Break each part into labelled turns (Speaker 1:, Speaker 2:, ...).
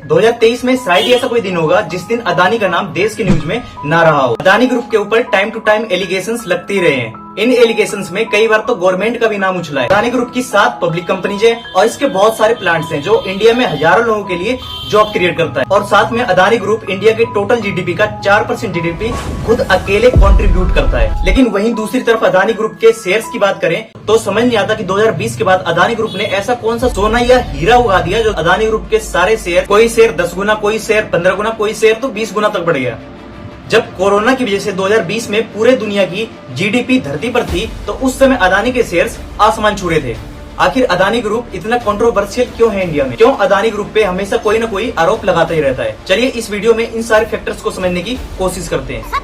Speaker 1: 2023 में शायद ही ऐसा कोई दिन होगा जिस दिन अदानी का नाम देश के न्यूज में ना रहा हो। अदानी ग्रुप के ऊपर टाइम टू टाइम एलिगेशंस लगते ही रहे हैं। इन एलिगेशंस में कई बार तो गवर्नमेंट का भी नाम उछला है। अदानी ग्रुप की 7 पब्लिक कंपनीज है और इसके बहुत सारे प्लांट्स हैं जो इंडिया में हजारों लोगों के लिए जॉब क्रिएट करता है। और साथ में अदानी ग्रुप इंडिया के टोटल जीडीपी का 4% जीडीपी खुद अकेले कंट्रीब्यूट करता है। लेकिन वहीं दूसरी तरफ अदानी ग्रुप के शेयर्स की बात करें तो समझ नहीं आता कि 2020 के बाद अदानी ग्रुप ने ऐसा कौन सा सोना या हीरा उगा दिया जो अदानी ग्रुप के सारे शेयर, कोई शेयर 10 गुना, कोई शेयर 15 गुना, कोई शेयर तो 20 गुना तक बढ़ गया। जब कोरोना की वजह से 2020 में पूरे दुनिया की जीडीपी धरती पर थी तो उस समय अदानी के शेयर्स आसमान छू रहे थे। आखिर अदानी ग्रुप इतना कंट्रोवर्शियल क्यों है इंडिया में? क्यों अदानी ग्रुप पे हमेशा कोई न कोई आरोप लगाता ही रहता है? चलिए इस वीडियो में इन सारे फैक्टर्स को समझने की कोशिश करते हैं।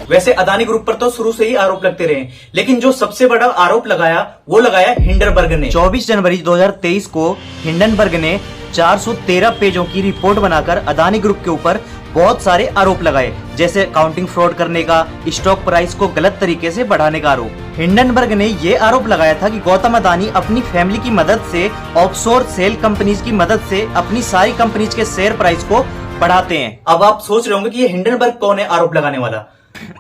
Speaker 1: वैसे अदानी ग्रुप पर तो शुरू से ही आरोप लगते रहे, लेकिन जो सबसे बड़ा आरोप लगाया वो लगाया हिंडनबर्ग ने। 24 जनवरी 2023 को हिंडनबर्ग ने 413 पेजों की रिपोर्ट बनाकर अदानी ग्रुप के ऊपर बहुत सारे आरोप लगाए, जैसे अकाउंटिंग फ्रॉड करने का, स्टॉक प्राइस को गलत तरीके से बढ़ाने का आरोप। हिंडनबर्ग ने ये आरोप लगाया था कि गौतम अदानी अपनी फैमिली की मदद से, ऑफशोर सेल कंपनीज की मदद से अपनी सारी कंपनीज के शेयर प्राइस को बढ़ाते हैं। अब आप सोच रहे होंगे कि ये हिंडनबर्ग कौन है आरोप लगाने वाला,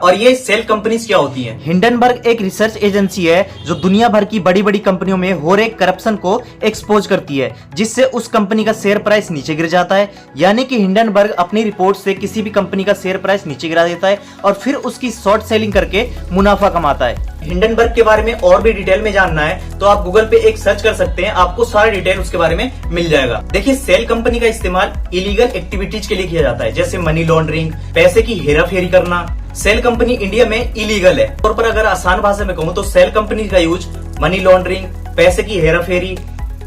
Speaker 1: और ये सेल कंपनीज क्या होती हैं? हिंडनबर्ग एक रिसर्च एजेंसी है जो दुनिया भर की बड़ी बड़ी कंपनियों में हो रहे करप्शन को एक्सपोज करती है, जिससे उस कंपनी का शेयर प्राइस नीचे गिर जाता है। यानी कि हिंडनबर्ग अपनी रिपोर्ट से किसी भी कंपनी का शेयर प्राइस नीचे गिरा देता है और फिर उसकी शॉर्ट सेलिंग करके मुनाफा कमाता है। हिंडनबर्ग के बारे में और भी डिटेल में जानना है तो आप गूगल पे एक सर्च कर सकते हैं, आपको सारा डिटेल उसके बारे में मिल जाएगा। देखिए, सेल कंपनी का इस्तेमाल इलीगल एक्टिविटीज के लिए किया जाता है, जैसे मनी लॉन्ड्रिंग, पैसे की हेराफेरी करना। सेल कंपनी इंडिया में इलीगल है। और पर अगर आसान भाषा में कहूँ तो सेल कंपनी का यूज मनी लॉन्ड्रिंग, पैसे की हेराफेरी,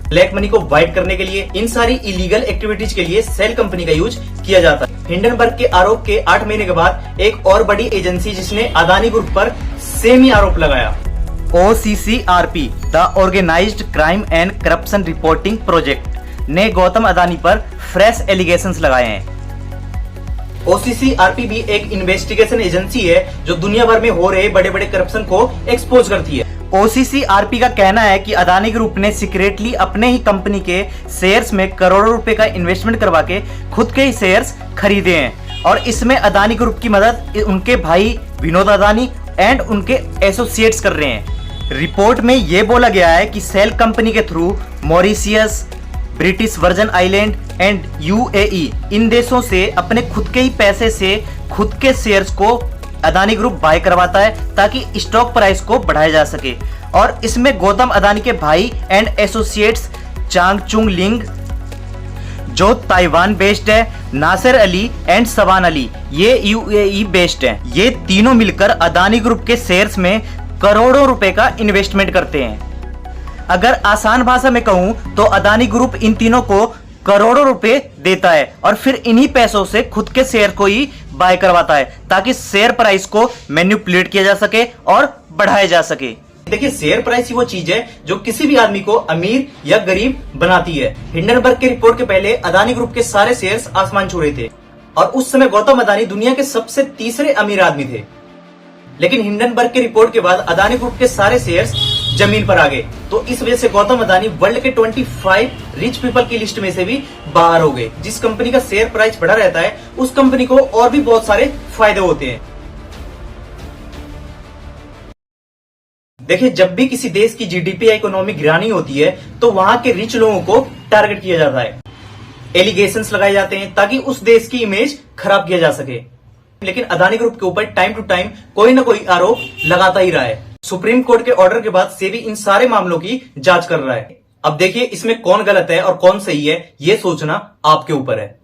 Speaker 1: ब्लैक मनी को वाइट करने के लिए, इन सारी इलीगल एक्टिविटीज के लिए सेल कंपनी का यूज किया जाता है। हिंडनबर्ग के आरोप के 8 महीने के बाद एक और बड़ी एजेंसी जिसने अदानी ग्रुप पर सेम ही आरोप लगाया, OCCRP the Organized Crime and Corruption Reporting Project ने गौतम अदानी पर फ्रेश एलिगेशंस लगाए हैं। OCCRP भी एक इन्वेस्टिगेशन एजेंसी है जो दुनिया भर में हो रहे बड़े बड़े करप्शन को एक्सपोज करती है। OCCRP का कहना है कि अदानी ग्रुप ने सीक्रेटली अपने ही कंपनी के शेयर्स में करोड़ों रुपए का इन्वेस्टमेंट करवा के खुद के ही शेयर्स खरीदे हैं, और इसमें अदानी ग्रुप की मदद उनके भाई विनोद अदानी एंड उनके एसोसिएट्स कर रहे हैं। रिपोर्ट में यह बोला गया है कि सेल कंपनी के through Mauritius, British version island and UAE इन देशों से अपने खुद के ही पैसे से खुद के शेयर्स को अदानी ग्रुप बाय करवाता है ताकि स्टॉक प्राइस को बढ़ाया जा सके। और इसमें गौतम अदानी के भाई एंड एसोसिएट्स चांग चुंग लिंग जो ताइवान बेस्ड है, नासिर अली एंड सवान अली ये UAE बेस्ड है। ये तीनों मिलकर अदानी ग्रुप के शेयर्स में करोड़ों रुपए का इन्वेस्टमेंट करते हैं। अगर आसान भाषा में कहूं तो अदानी ग्रुप इन तीनों को करोड़ों रुपए देता है और फिर इन्हीं पैसों से खुद के शेयर को ही बाय करवाता है ताकि शेयर प्राइस को मैनिपुलेट किया जा सके और बढ़ाया जा सके। देखिए, शेयर प्राइस ही वो चीज है जो किसी भी आदमी को अमीर या गरीब बनाती है। हिंडनबर्ग के रिपोर्ट के पहले अदानी ग्रुप के सारे शेयर्स आसमान छू रहे थे और उस समय गौतम अदानी दुनिया के सबसे तीसरे अमीर आदमी थे। लेकिन हिंडनबर्ग के रिपोर्ट के बाद अदानी ग्रुप के सारे शेयर्स जमीन पर आ गए, तो इस वजह से गौतम अदानी वर्ल्ड के 25 रिच पीपल की लिस्ट में से भी बाहर हो गए। जिस कंपनी का शेयर प्राइस बढ़ा रहता है उस कंपनी को और भी बहुत सारे फायदे होते हैं। देखिए, जब भी किसी देश की जीडीपी या इकोनॉमी गिरानी होती है तो वहां के रिच लोगों को टारगेट किया जाता है, एलिगेशंस लगाए जाते हैं ताकि उस देश की इमेज खराब किया जा सके। लेकिन अदानी ग्रुप के ऊपर टाइम टू टाइम कोई ना कोई आरोप लगाता ही रहा है। सुप्रीम कोर्ट के ऑर्डर के बाद सेबी इन सारे मामलों की जांच कर रहा है। अब देखिए, इसमें कौन गलत है और कौन सही है, ये सोचना आपके ऊपर है।